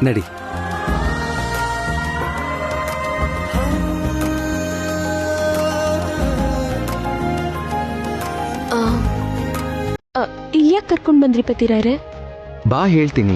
ನಡಿ. ಇಲ್ಯಾಕೆ ಕರ್ಕೊಂಡು ಬಂದ್ರಿ ಪತಿರಾಯ್ರೆ? ಬಾ ಹೇಳ್ತೀನಿ.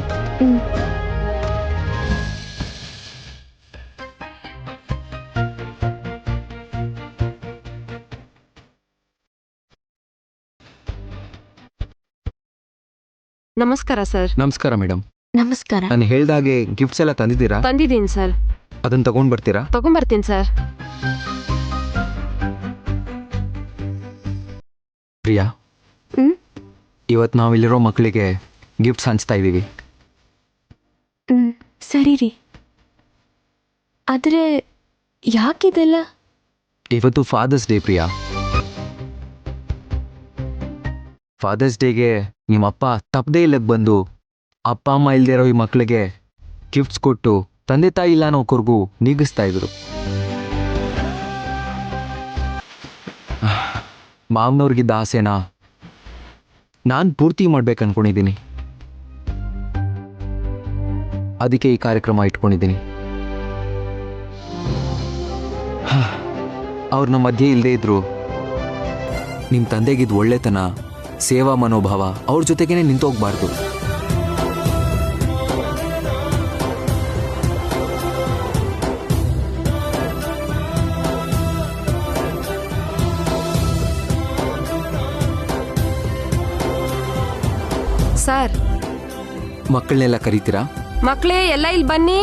ನಮಸ್ಕಾರ ಸರ್. ನಮಸ್ಕಾರ ಮೇಡಮ್. ನಮಸ್ಕಾರ. ನಾನು ಹೇಳ್ದಾಗೆ ಗಿಫ್ಟ್ಸ್ ಎಲ್ಲ ತಂದಿದ್ದೀರಾ? ತಂದಿದ್ದೀನಿ ಸರ್. ಅದನ್ನ ತಗೊಂಡ್ ಬರ್ತೀರಾ? ತಗೊಂಬರ್ತೀನಿ ಸರ್. ಪ್ರಿಯಾ, ಇವತ್ತು ನಾವಿಲ್ಲಿರೋ ಮಕ್ಕಳಿಗೆ ಗಿಫ್ಟ್ಸ್ ಹಂಚ್ತಾ ಇದ್ದೀವಿ. ಸರಿ ರೀ. ಆದರೆ ಯಾಕಿದೆಲ್ಲ? ಇವತ್ತು ಫಾದರ್ಸ್ ಡೇ ಪ್ರಿಯಾ. ಫಾದರ್ಸ್ ಡೇಗೆ ನಿಮ್ಮಪ್ಪ ತಪ್ಪದೇ ಇಲ್ಲಕ್ಕೆ ಬಂದು ಅಪ್ಪ ಅಮ್ಮ ಇಲ್ಲದೆ ಇರೋ ಈ ಮಕ್ಕಳಿಗೆ ಗಿಫ್ಟ್ಸ್ ಕೊಟ್ಟು ತಂದೆ ತಾಯಿ ಇಲ್ಲ ಅನ್ನೋಕ್ವರೆಗೂ ನೀಗಿಸ್ತಾ ಇದ್ರು. ಮಾವನವ್ರಿಗಿದ್ದ ಆಸೆನ ನಾನು ಪೂರ್ತಿ ಮಾಡ್ಬೇಕು ಅನ್ಕೊಂಡಿದ್ದೀನಿ. ಅದಕ್ಕೆ ಈ ಕಾರ್ಯಕ್ರಮ ಇಟ್ಕೊಂಡಿದ್ದೀನಿ. ಅವ್ರ ನಮ್ಮ ಮಧ್ಯೆ ಇಲ್ಲದೆ ಇದ್ರು ನಿಮ್ಮ ತಂದೆಗಿದ್ ಒಳ್ಳೆತನ, ಸೇವಾ ಮನೋಭಾವ ಅವ್ರ ಜೊತೆಗೇನೆ ನಿಂತೋಗ್ಬಾರ್ದು. ಸರ್, ಮಕ್ಕಳನ್ನೆಲ್ಲ ಕರೀತೀರಾ? ಮಕ್ಕಳೇ ಎಲ್ಲ ಇಲ್ಲಿ ಬನ್ನಿ.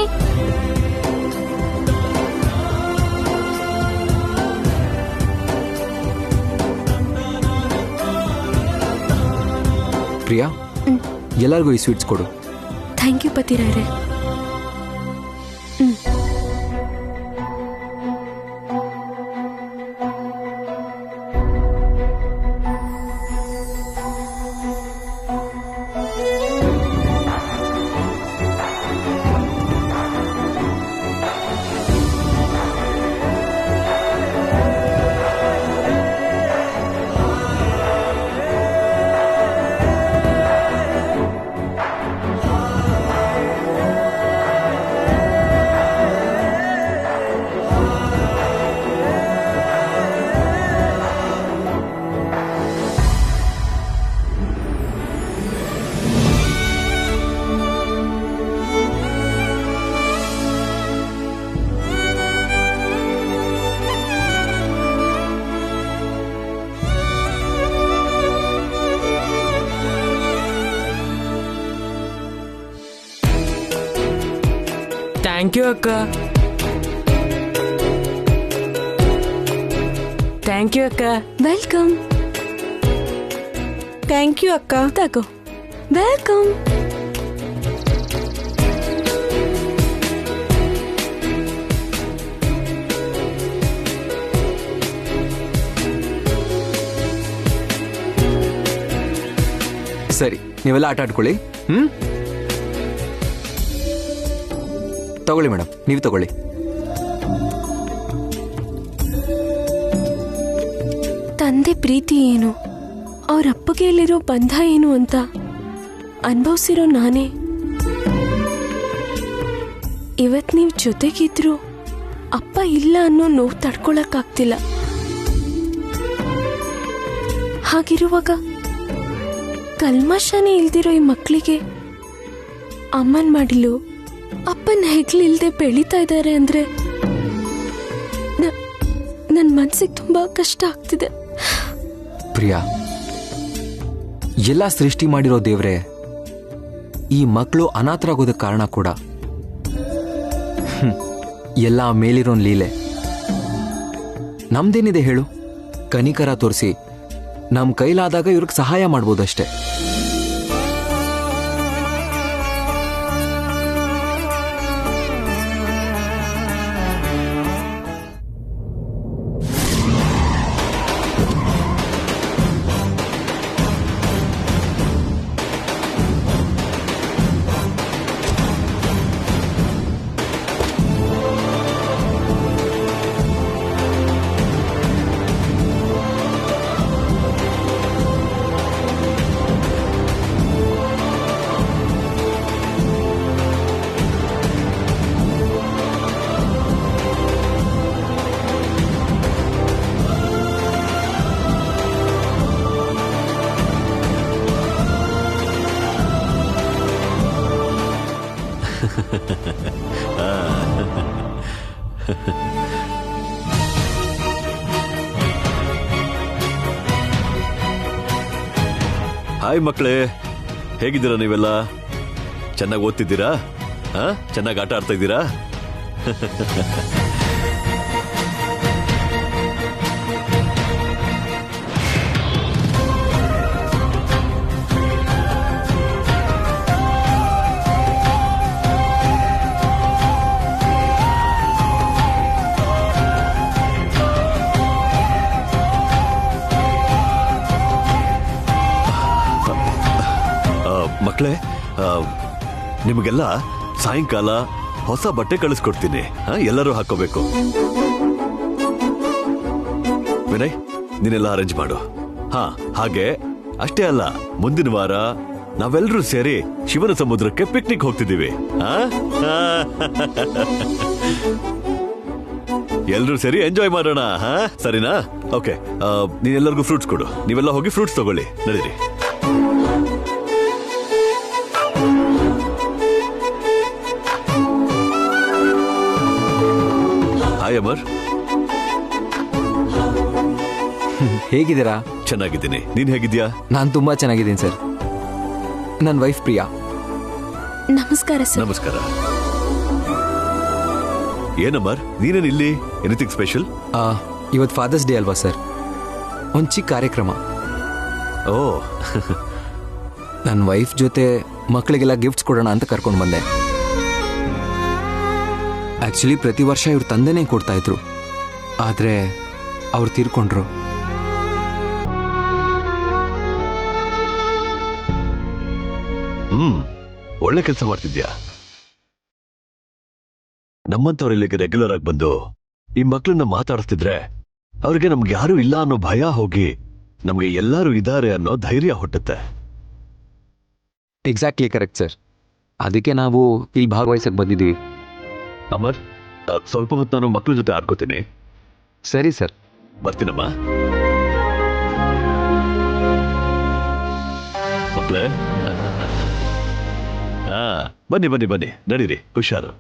ಪ್ರಿಯಾ, ಎಲ್ಲರಿಗೂ ಈ ಸ್ವೀಟ್ಸ್ ಕೊಡು. ಥ್ಯಾಂಕ್ ಯು ಪತಿರಾಯ್ರೆ. ಥ್ಯಾಂಕ್ ಯು ಅಕ್ಕ. ಥ್ಯಾಂಕ್ ಯು ಅಕ್ಕ. ವೆಲ್ಕಮ್. ಥ್ಯಾಂಕ್ ಯು ಅಕ್ಕ. ತಗೋ. ವೆಲ್ಕಮ್. ಸರಿ, ನೀವೆಲ್ಲ ಆಟ ಆಡ್ಕೊಳ್ಳಿ. ತಗೊಳ್ಳಿ ಮೇಡಮ್, ನೀವು ತಗೊಳ್ಳಿ. ತಂದೆ ಪ್ರೀತಿ ಏನು, ಅವ್ರ ಅಪ್ಪಗೆಯಲ್ಲಿರೋ ಬಂಧ ಏನು ಅಂತ ಅನುಭವಿಸಿರೋ ನಾನೇ. ಇವತ್ತು ನೀವು ಜೊತೆಗಿದ್ರು ಅಪ್ಪ ಇಲ್ಲ ಅನ್ನೋ ನೋವು ತಡ್ಕೊಳಕ್ಕಾಗ್ತಿಲ್ಲ. ಹಾಗಿರುವಾಗ ಕಲ್ಮಶನೇ ಇಲ್ದಿರೋ ಈ ಮಕ್ಕಳಿಗೆ ಅಮ್ಮನ ಮಾಡಿಲು ಅಪ್ಪನ ಹೆಗ್ಲಿಲ್ದೆ ಬೆಳೀತಾ ಇದ್ದಾರೆ ಅಂದ್ರೆ ನನ್ನ ಮನಸ್ಸಿಗೆ ತುಂಬಾ ಕಷ್ಟ ಆಗ್ತಿದೆ. ಪ್ರಿಯಾ, ಎಲ್ಲ ಸೃಷ್ಟಿ ಮಾಡಿರೋ ದೇವ್ರೆ ಈ ಮಕ್ಕಳು ಅನಾಥರಾಗೋದಕ್ಕೆ ಕಾರಣ ಕೂಡ. ಎಲ್ಲ ಮೇಲಿರೋನ್ ಲೀಲೆ. ನಮ್ದೇನಿದೆ ಹೇಳು? ಕನಿಕರ ತೋರಿಸಿ ನಮ್ ಕೈಲಾದಾಗ ಇವ್ರಿಗೆ ಸಹಾಯ ಮಾಡ್ಬೋದಷ್ಟೆ. ಹಾಯ್ ಮಕ್ಕಳೇ, ಹೇಗಿದ್ದೀರಾ ನೀವೆಲ್ಲ? ಚೆನ್ನಾಗಿ ಓದ್ತಿದ್ದೀರಾ? ಚೆನ್ನಾಗಿ ಆಟ ಆಡ್ತಾ ಇದ್ದೀರಾ? ಮಕ್ಕಳೇ, ನಿಮಗೆಲ್ಲ ಸಾಯಂಕಾಲ ಹೊಸ ಬಟ್ಟೆ ಕಳಿಸ್ಕೊಡ್ತೀನಿ. ಎಲ್ಲರೂ ಹಾಕೋಬೇಕು. ವಿನಯ್, ನೀನೆಲ್ಲ ಅರೇಂಜ್ ಮಾಡು. ಹಾಗೆ ಅಷ್ಟೇ ಅಲ್ಲ, ಮುಂದಿನ ವಾರ ನಾವೆಲ್ಲರೂ ಸೇರಿ ಶಿವನ ಸಮುದ್ರಕ್ಕೆ ಪಿಕ್ನಿಕ್ ಹೋಗ್ತಿದ್ದೀವಿ. ಎಲ್ರೂ ಸೇರಿ ಎಂಜಾಯ್ ಮಾಡೋಣ. ಸರಿನಾ? ಓಕೆ, ನೀನೆಲ್ಲರಿಗೂ ಫ್ರೂಟ್ಸ್ ಕೊಡು. ನೀವೆಲ್ಲ ಹೋಗಿ ಫ್ರೂಟ್ಸ್ ತಗೊಳ್ಳಿ. ನಡೀರಿ. ಹಾಯ್ ಅಮರ್. ಹೇಗಿದ್ದೀರಾ? ಚೆನ್ನಾಗಿದ್ದೀನಿ. ನೀನ್ ಹೇಗಿದ್ಯಾ? ನಾನು ತುಂಬಾ ಚೆನ್ನಾಗಿದ್ದೀನಿ ಸರ್. ನನ್ನ ವೈಫ್ ಪ್ರಿಯಾ. ನಮಸ್ಕಾರ ಸರ್. ನಮಸ್ಕಾರ. ಏನಮ್ಮರ್, ನೀನೇನ್ ಇಲ್ಲಿ? Anything special? ಇವತ್ತು ಫಾದರ್ಸ್ ಡೇ ಅಲ್ವಾ ಸರ್, ಒಂದು ಚಿಕ್ಕ ಕಾರ್ಯಕ್ರಮ. ಓ. ನನ್ನ ವೈಫ್ ಜೊತೆ ಮಕ್ಕಳಿಗೆಲ್ಲ ಗಿಫ್ಟ್ಸ್ ಕೊಡೋಣ ಅಂತ ಕರ್ಕೊಂಡು ಬಂದೆ. ಆಕ್ಚುಲಿ ಪ್ರತಿ ವರ್ಷ ಇವ್ರ ತಂದೆನೇ ಕೊಡ್ತಾ ಇದ್ರು, ಆದ್ರೆ ಅವ್ರು ತೀರ್ಕೊಂಡ್ರು. ಒಳ್ಳೆ ಕೆಲಸ ಮಾಡ್ತಿದ್ಯಾ. ನಮ್ಮಂತವ್ರ ಇಲ್ಲಿಗೆ ರೆಗ್ಯುಲರ್ ಆಗಿ ಬಂದು ಈ ಮಕ್ಕಳನ್ನ ಮಾತಾಡಿಸ್ತಿದ್ರೆ ಅವ್ರಿಗೆ ನಮ್ಗೆ ಯಾರು ಇಲ್ಲ ಅನ್ನೋ ಭಯ ಹೋಗಿ ನಮ್ಗೆ ಎಲ್ಲರೂ ಇದ್ದಾರೆ ಅನ್ನೋ ಧೈರ್ಯ ಹುಟ್ಟುತ್ತೆ. Exactly correct sir. ಅದಕ್ಕೆ ನಾವು ಇಲ್ಲಿ ಭಾಗವಹಿಸಕ್ಕೆ ಬಂದಿದ್ದೀವಿ. ಅಮರ್, ಸ್ವಲ್ಪ ಹೊತ್ತು ನಾನು ಮಕ್ಕಳ ಜೊತೆ ಆಡ್ಕೋತೀನಿ. ಸರಿ ಸರ್. ಬರ್ತೀನಮ್ಮ. ಮಕ್ಕಳೇ, ಬನ್ನಿ ಬನ್ನಿ ಬನ್ನಿ, ನಡೀರಿ, ಹುಷಾರು.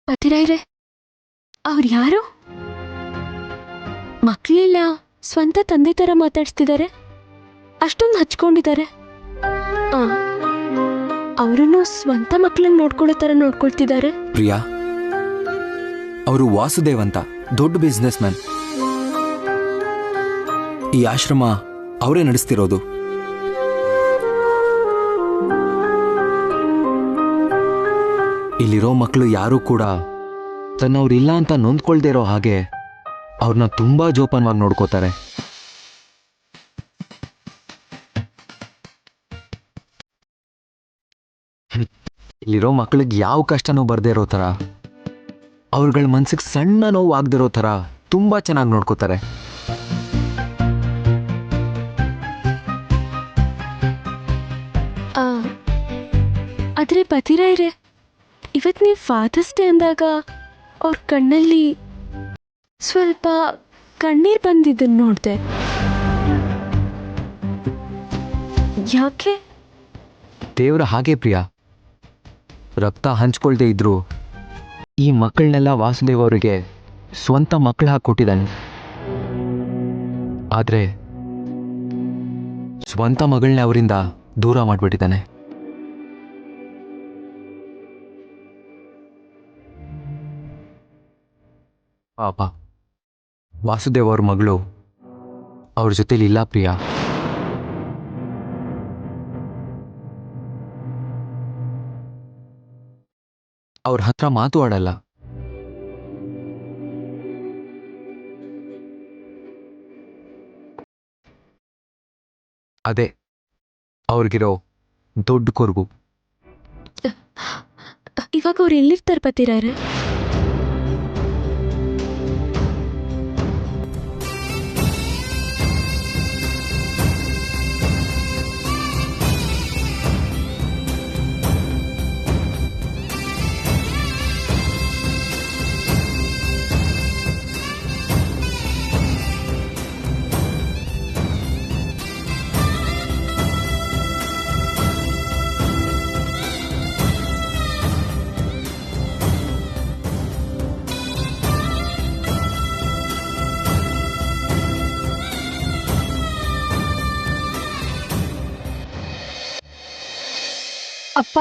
ಪತಿರಾಯ್ರೆ, ಅವ್ರು ಯಾರು? ಮಕ್ಕಳೆಲ್ಲ ಸ್ವಂತ ತಂದೆ ತರ ಮಾತಾಡ್ಸ್ತಿದ್ದಾರೆ, ಅಷ್ಟೊಂದು ಹಚ್ಕೊಂಡಿದ್ದಾರೆ. ಅವರನ್ನು ಸ್ವಂತ ಮಕ್ಕಳನ್ನ ನೋಡ್ಕೊಳ್ಳೋ ತರ ನೋಡ್ಕೊಳ್ತಿದ್ದಾರೆ. ಪ್ರಿಯಾ, ಅವರು ವಾಸುದೇವ್ ಅಂತ ದೊಡ್ಡ ಬಿಸ್ನೆಸ್ ಮ್ಯಾನ್. ಈ ಆಶ್ರಮ ಅವರೇ ನಡೆಸ್ತಿರೋದು. ಇಲ್ಲಿರೋ ಮಕ್ಕಳು ಯಾರೂ ಕೂಡ ತನ್ನವ್ರಿಲ್ಲ ಅಂತ ನೊಂದ್ಕೊಳ್ದೇ ಇರೋ ಹಾಗೆ ಅವ್ರನ್ನ ತುಂಬಾ ಜೋಪಾನವಾಗಿ ನೋಡ್ಕೋತಾರೆ. ಇಲ್ಲಿರೋ ಮಕ್ಕಳಿಗೆ ಯಾವ ಕಷ್ಟನೂ ಬರ್ದೇ ಇರೋ ಥರ, ಅವ್ರಗಳ ಮನ್ಸಿಗೆ ಸಣ್ಣ ನೋವು ಆಗದಿರೋ ಥರ ತುಂಬಾ ಚೆನ್ನಾಗಿ ನೋಡ್ಕೋತಾರೆ. ಆದ್ರೆ ಪತಿರಾಯ್ರೆ, ಇವತ್ತು ನೀವು ಫಾದರ್ಸ್ ಡೇ ಅಂದಾಗ ಅವ್ರ ಕಣ್ಣಲ್ಲಿ ಸ್ವಲ್ಪ ಕಣ್ಣೀರ್ ಬಂದಿದ್ದನ್ನು ನೋಡಿದೆ. ಯಾಕೆ? ದೇವ್ರ ಹಾಗೆ ಪ್ರಿಯಾ, ರಕ್ತ ಹಂಚ್ಕೊಳ್ದೇ ಇದ್ರು ಈ ಮಕ್ಕಳನ್ನೆಲ್ಲ ವಾಸುದೇವ್ ಅವರಿಗೆ ಸ್ವಂತ ಮಕ್ಕಳು ಹಾಕಿ ಕೊಟ್ಟಿದ್ದಾನೆ. ಆದ್ರೆ ಸ್ವಂತ ಮಗಳನ್ನೇ ಅವರಿಂದ ದೂರ ಮಾಡಿಬಿಟ್ಟಿದ್ದಾನೆ. ಪಾಪ ವಾಸುದೇವ್ ಅವ್ರ ಮಗಳು ಅವ್ರ ಜೊತೆಲಿ ಇಲ್ಲ ಪ್ರಿಯಾ. ಅವ್ರ ಹತ್ರ ಮಾತು ಆಡಲ್ಲ. ಅದೇ ಅವ್ರಿಗಿರೋ ದೊಡ್ಡ ಕೊರಗು. ಇವಾಗ ಅವ್ರು ಎಲ್ಲಿರ್ತಾರೆ ಬತ್ತೀರಾರೆ? ಅಪ್ಪ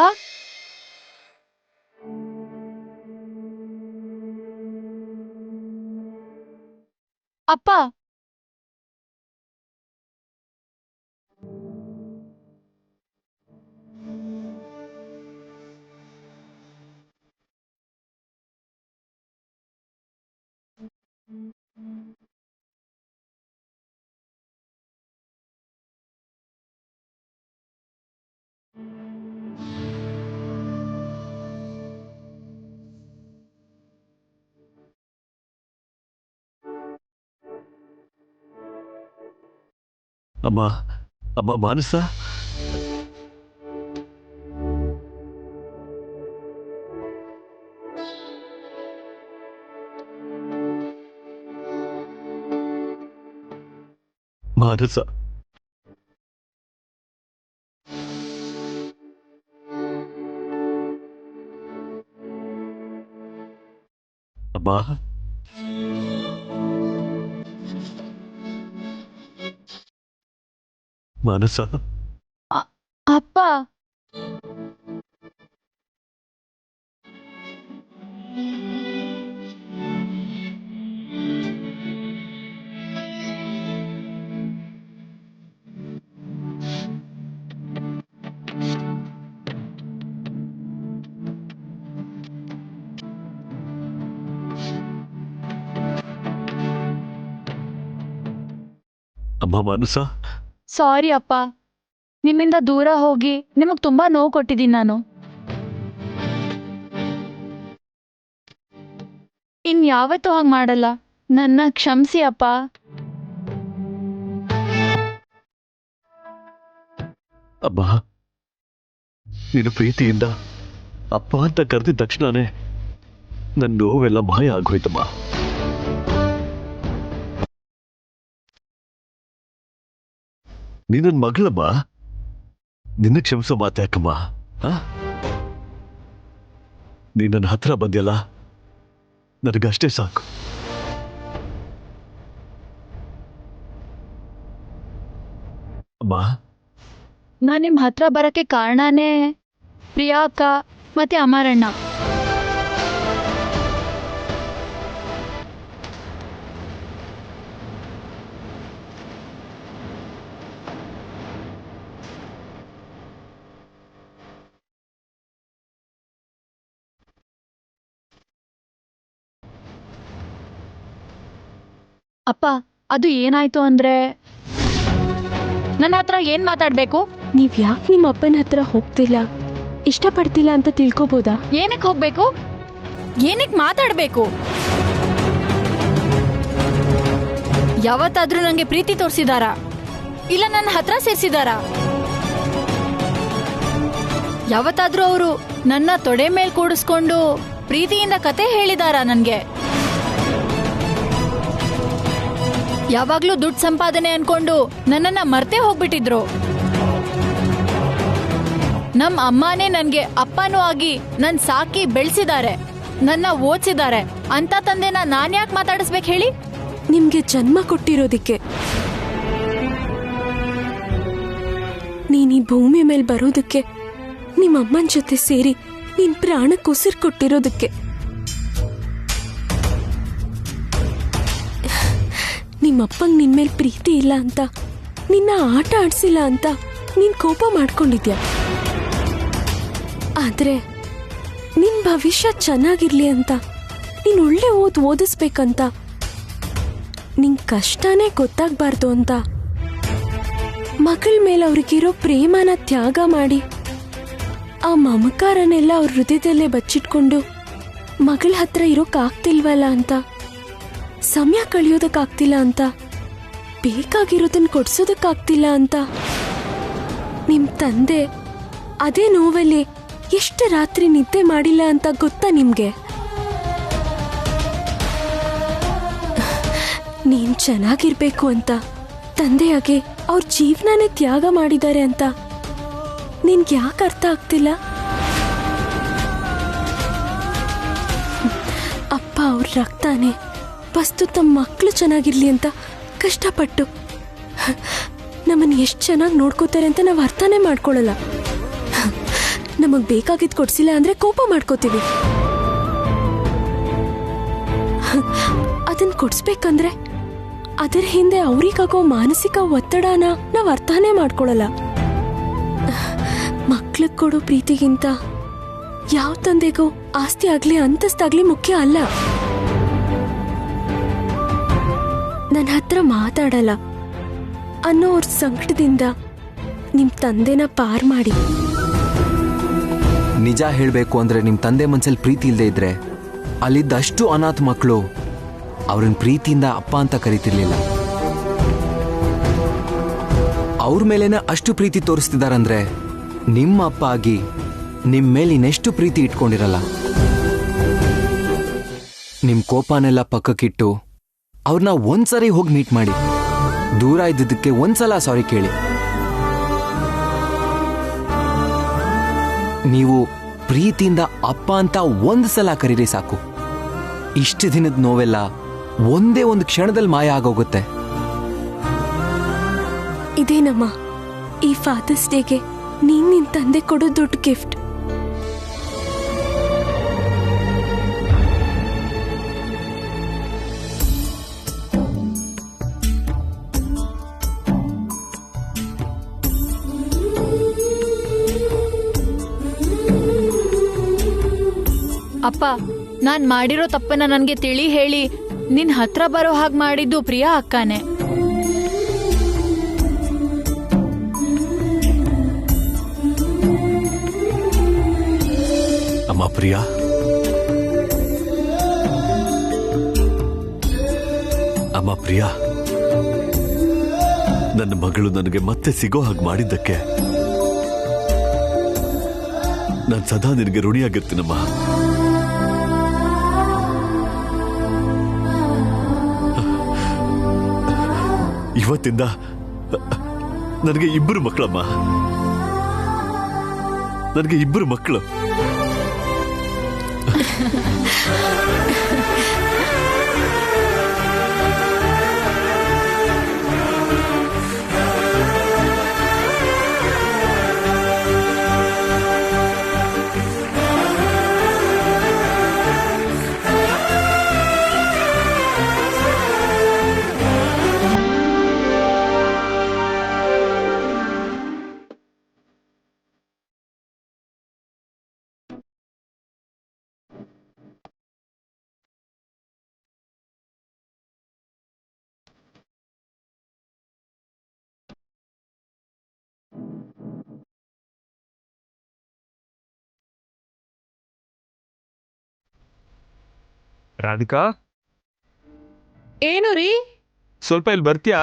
ಅಪ್ಪ ಅಮ್ಮ ಅಮ್ಮ ಮಾನಸ, ಮಾನಸ, ಅಮ್ಮ, ಮಾನಸ, ಅಪ್ಪ ಅಮ್ಮ ಮಾನಸ, ಸಾರಿ ಅಪ್ಪ, ನಿಮ್ಮಿಂದ ದೂರ ಹೋಗಿ ನಿಮಗ್ ತುಂಬಾ ನೋವು ಕೊಟ್ಟಿದ್ದೀನಿ ನಾನು. ಇನ್ಯಾವತ್ತೂ ಹಾಗೆ ಮಾಡಲ್ಲ, ನನ್ನ ಕ್ಷಮಿಸಿ ಅಪ್ಪ. ಅಮ್ಮ, ನೀನು ಪ್ರೀತಿಯಿಂದ ಅಪ್ಪ ಅಂತ ಕರೆದಿದ ತಕ್ಷಣನೇ ನನ್ನ ನೋವೆಲ್ಲ ಮಾಯ ಆಗೋಯ್ತಮ್ಮ. ನೀ ನನ್ನ ಮಗಳಮ್ಮ, ನಿನ್ನ ಕ್ಷಮಿಸೋ ಮಾತ್ಯಾಕಮ್ಮ? ನೀ ನನ್ನ ಹತ್ರ ಬಂದ್ಯಲ್ಲ, ನನಗಷ್ಟೇ ಸಾಕು. ಅಮ್ಮ, ನಾನು ನಿಮ್ಮ ಹತ್ರ ಬರಕ್ಕೆ ಕಾರಣನೇ ಪ್ರಿಯಾ ಅಕ್ಕ ಮತ್ತೆ ಅಮರಣ್ಣ. ಅಪ್ಪ, ಅದು ಏನಾಯ್ತು ಅಂದ್ರೆ, ನನ್ನ ಹತ್ರ ಏನ್ ಮಾತಾಡ್ಬೇಕು? ನೀವ್ ಯಾಕೆ ನಿಮ್ಮ ಅಪ್ಪನ ಹತ್ರ ಹೋಗ್ತಿಲ್ಲ, ಇಷ್ಟಪಡ್ತಿಲ್ಲ ಅಂತ ತಿಳ್ಕೊಬೋದಾ? ಏನಕ್ಕೆ ಹೋಗ್ಬೇಕು? ಏನಕ್ಕೆ ಮಾತಾಡ್ಬೇಕು? ಯಾವತ್ತಾದ್ರೂ ನಂಗೆ ಪ್ರೀತಿ ತೋರಿಸಿದಾರಾ? ಇಲ್ಲ ನನ್ನ ಹತ್ರ ಸೇರಿಸಿದಾರಾ? ಯಾವತ್ತಾದ್ರೂ ಅವರು ನನ್ನ ತೊಡೆ ಮೇಲ್ ಕೂಡಿಸ್ಕೊಂಡು ಪ್ರೀತಿಯಿಂದ ಕತೆ ಹೇಳಿದಾರಾ ನನ್ಗೆ? ಯಾವಾಗ್ಲೂ ದುಡ್ಡು ಸಂಪಾದನೆ ಅನ್ಕೊಂಡು ನನ್ನನ್ನ ಮರ್ತೇ ಹೋಗ್ಬಿಟ್ಟಿದ್ರು. ನಮ್ಮ ಅಮ್ಮನೇ ನನ್ಗೆ ಅಪ್ಪನೂ ಆಗಿ ನನ್ ಸಾಕಿ ಬೆಳೆಸಿದ್ದಾರೆ, ನನ್ನ ಓದಿಸಿದ್ದಾರೆ. ಅಂತ ತಂದೆನ ನಾನ್ ಯಾಕೆ ಮಾತಾಡಿಸ್ಬೇಕು ಹೇಳಿ? ನಿಮ್ಗೆ ಜನ್ಮ ಕೊಟ್ಟಿರೋದಿಕ್ಕೆ, ನೀನ್ ಈ ಭೂಮಿ ಮೇಲೆ ಬರೋದಕ್ಕೆ, ನಿಮ್ಮ ಅಮ್ಮನ ಜೊತೆ ಸೇರಿ ನಿನ್ ಪ್ರಾಣಕ್ಕೆ ಉಸಿರು ಕೊಟ್ಟಿರೋದಕ್ಕೆ. ನಿಮ್ಮಪ್ಪಂಗೆ ನಿನ್ ಮೇಲೆ ಪ್ರೀತಿ ಇಲ್ಲ ಅಂತ, ನಿನ್ನ ಆಟ ಆಡ್ಸಿಲ್ಲ ಅಂತ ನೀನ್ ಕೋಪ ಮಾಡ್ಕೊಂಡಿದ್ಯಾ. ಆದ್ರೆ ನಿನ್ ಭವಿಷ್ಯ ಚೆನ್ನಾಗಿರ್ಲಿ ಅಂತ, ನೀನ್ ಒಳ್ಳೆ ಓದಿಸ್ಬೇಕಂತ, ನಿಂಗ್ ಕಷ್ಟನೇ ಗೊತ್ತಾಗ್ಬಾರ್ದು ಅಂತ ಮಗಳ ಮೇಲೆ ಅವ್ರಿಗಿರೋ ಪ್ರೇಮನ ತ್ಯಾಗ ಮಾಡಿ ಆ ಮಮಕಾರನೆಲ್ಲ ಅವ್ರ ಹೃದಯದಲ್ಲೇ ಬಚ್ಚಿಟ್ಕೊಂಡು ಮಗಳ ಹತ್ರ ಇರೋಕ್ಕಾಗ್ತಿಲ್ವಲ್ಲ ಅಂತ, ಸಮಯ ಕಳಿಯೋದಕ್ಕಾಗ್ತಿಲ್ಲ ಅಂತ, ಬೇಕಾಗಿರೋದನ್ನ ಕೊಡ್ಸೋದಕ್ಕಾಗ್ತಿಲ್ಲ ಅಂತ ನಿಮ್ ತಂದೆ ಅದೇ ನೋವಲ್ಲಿ ಎಷ್ಟು ರಾತ್ರಿ ನಿದ್ದೆ ಮಾಡಿಲ್ಲ ಅಂತ ಗೊತ್ತಾ ನಿಮ್ಗೆ? ನೀನ್ ಚೆನ್ನಾಗಿರ್ಬೇಕು ಅಂತ ತಂದೆಯಾಗಿ ಅವ್ರ ಜೀವನನೇ ತ್ಯಾಗ ಮಾಡಿದ್ದಾರೆ ಅಂತ ನಿನ್ಗೆ ಯಾಕೆ ಅರ್ಥ ಆಗ್ತಿಲ್ಲ? ಅಪ್ಪ ಅವ್ರ ರಕ್ತಾನೆ ವಸ್ತು ತಮ್ಮ ಮಕ್ಕಳು ಚೆನ್ನಾಗಿರ್ಲಿ ಅಂತ ಕಷ್ಟಪಟ್ಟು ನಮ್ಮನ್ನು ಎಷ್ಟು ಚೆನ್ನಾಗಿ ನೋಡ್ಕೋತಾರೆ ಅಂತ ನಾವು ಅರ್ಥನೇ ಮಾಡ್ಕೊಳ್ಳಲ್ಲ. ನಮಗ್ ಬೇಕಾಗಿದ್ದು ಕೊಡ್ಸಿಲ್ಲ ಅಂದ್ರೆ ಕೋಪ ಮಾಡ್ಕೋತೀವಿ. ಅದನ್ನ ಕೊಡ್ಸ್ಬೇಕಂದ್ರೆ ಅದರ ಹಿಂದೆ ಅವ್ರಿಗಾಗೋ ಮಾನಸಿಕ ಒತ್ತಡನ ನಾವು ಅರ್ಥನೇ ಮಾಡ್ಕೊಳ್ಳಲ್ಲ. ಮಕ್ಳಿಗೆ ಕೊಡೋ ಪ್ರೀತಿಗಿಂತ ಯಾವ ತಂದೆಗೂ ಆಸ್ತಿ ಆಗ್ಲಿ ಅಂತಸ್ತಾಗ್ಲಿ ಮುಖ್ಯ ಅಲ್ಲ. ನನ್ನ ಹತ್ರ ಮಾತಾಡಲ್ಲ ಅನ್ನೋ ಅವ್ರ ಸಂಕಟದಿಂದ ನಿಮ್ ತಂದೆನ ಪಾರ್ ಮಾಡಿ. ನಿಜ ಹೇಳಬೇಕು ಅಂದ್ರೆ ನಿಮ್ಮ ತಂದೆ ಮನ್ಸಲ್ಲಿ ಪ್ರೀತಿ ಇಲ್ಲದೆ ಇದ್ರೆ ಅಲ್ಲಿದ್ದಷ್ಟು ಅನಾಥ ಮಕ್ಕಳು ಅವ್ರನ್ನ ಪ್ರೀತಿಯಿಂದ ಅಪ್ಪ ಅಂತ ಕರಿತಿರ್ಲಿಲ್ಲ. ಅವ್ರ ಮೇಲೇನೆ ಅಷ್ಟು ಪ್ರೀತಿ ತೋರಿಸ್ತಿದಾರಂದ್ರೆ ನಿಮ್ಮ ಅಪ್ಪ ಆಗಿ ನಿಮ್ಮ ಮೇಲೆ ಇನ್ನೆಷ್ಟು ಪ್ರೀತಿ ಇಟ್ಕೊಂಡಿರಲ್ಲ. ನಿಮ್ಮ ಕೋಪನೆಲ್ಲ ಪಕ್ಕಕ್ಕಿಟ್ಟು ಅವ್ರನ್ನ ಒಂದ್ಸರಿ ಹೋಗಿ ಮೀಟ್ ಮಾಡಿ, ದೂರ ಇದ್ದಿದ್ದಕ್ಕೆ ಒಂದ್ಸಲ ಸಾರಿ ಕೇಳಿ. ನೀವು ಪ್ರೀತಿಯಿಂದ ಅಪ್ಪ ಅಂತ ಒಂದು ಸಲ ಕರೀರಿ ಸಾಕು. ಇಷ್ಟು ದಿನದ ನೋವೆಲ್ಲ ಒಂದೇ ಒಂದು ಕ್ಷಣದಲ್ಲಿ ಮಾಯ ಆಗೋಗುತ್ತೆ. ಇದೇನಮ್ಮ ಈ ಫಾದರ್ಸ್ ಡೇಗೆ ನೀನ್ ನಿನ್ ತಂದೆ ಕೊಡೋ ದೊಡ್ಡ ಗಿಫ್ಟ್. ಅಪ್ಪ, ನಾನ್ ಮಾಡಿರೋ ತಪ್ಪನ್ನ ನನ್ಗೆ ತಿಳಿ ಹೇಳಿ ನಿನ್ ಹತ್ರ ಬರೋ ಹಾಗೆ ಮಾಡಿದ್ದು ಪ್ರಿಯಾ ಅಕ್ಕನೇ. ಅಮ್ಮ ಪ್ರಿಯಾ, ಅಮ್ಮ ಪ್ರಿಯಾ, ನನ್ನ ಮಗಳು ನನಗೆ ಮತ್ತೆ ಸಿಗೋ ಹಾಗೆ ಮಾಡಿದ್ದಕ್ಕೆ ನಾನು ಸದಾ ನಿನಗೆ ಋಣಿಯಾಗಿರ್ತೀನಮ್ಮ. ಇವತ್ತಿಂದ ನನಗೆ ಇಬ್ಬರು ಮಕ್ಕಳಮ್ಮ, ನನಗೆ ಇಬ್ಬರು ಮಕ್ಕಳು. ರಾಧಿಕಾ, ಏನು ರೀ? ಸ್ವಲ್ಪ ಇಲ್ಲಿ ಬರ್ತೀಯಾ?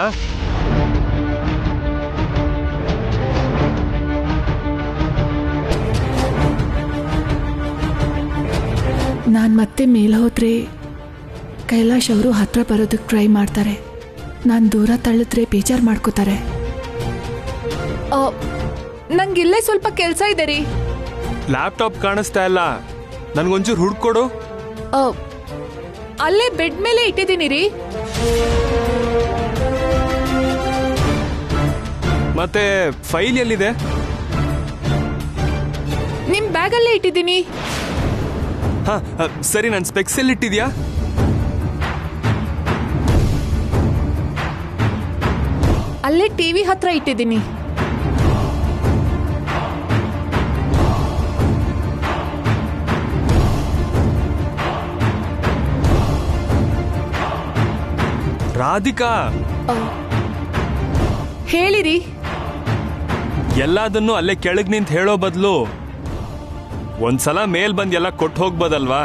ನಾನು ಮತ್ತೆ ಮೇಲೆ ಹೋದ್ರೆ ಕೈಲಾಶ್ ಅವರು ಹತ್ರ ಬರೋದಕ್ಕೆ ಟ್ರೈ ಮಾಡ್ತಾರೆ. ನಾನು ದೂರ ತಳ್ಳಿದ್ರೆ ಬೇಜಾರು ಮಾಡ್ಕೋತಾರೆ. ನಂಗಿಲ್ಲೇ ಸ್ವಲ್ಪ ಕೆಲಸ ಇದೆ ರೀ. ಲ್ಯಾಪ್ಟಾಪ್ ಕಾಣಿಸ್ತಾ ಇಲ್ಲ, ನನ್ಗೊಂಚೂರು ಹುಡ್ಕೊಡು. ಅಲ್ಲೇ ಬೆಡ್ ಮೇಲೆ ಇಟ್ಟಿದ್ದೀನಿ ರೀ. ಮತ್ತೆ ಫೈಲ್ ಎಲ್ಲಿದೆ? ನಿಮ್ ಬ್ಯಾಗಲ್ಲೇ ಇಟ್ಟಿದ್ದೀನಿ. ಹಾ ಸರಿ, ನನ್ನ ಸ್ಪೆಕ್ಸ್ ಎಲ್ಲಿ ಇಟ್ಟಿದ್ಯಾ? ಅಲ್ಲೇ ಟಿವಿ ಹತ್ರ ಇಟ್ಟಿದ್ದೀನಿ. ರಾಧಿಕಾ, ಹೇಳಿರಿ. ಎಲ್ಲದನ್ನೂ ಅಲ್ಲೇ ಕೆಳಗ್ ನಿಂತ ಹೇಳೋ ಬದಲು ಒಂದ್ಸಲ ಮೇಲ್ ಬಂದ್ ಎಲ್ಲ ಕೊಟ್ಟು ಹೋಗ್ಬೋದಲ್ವಾ?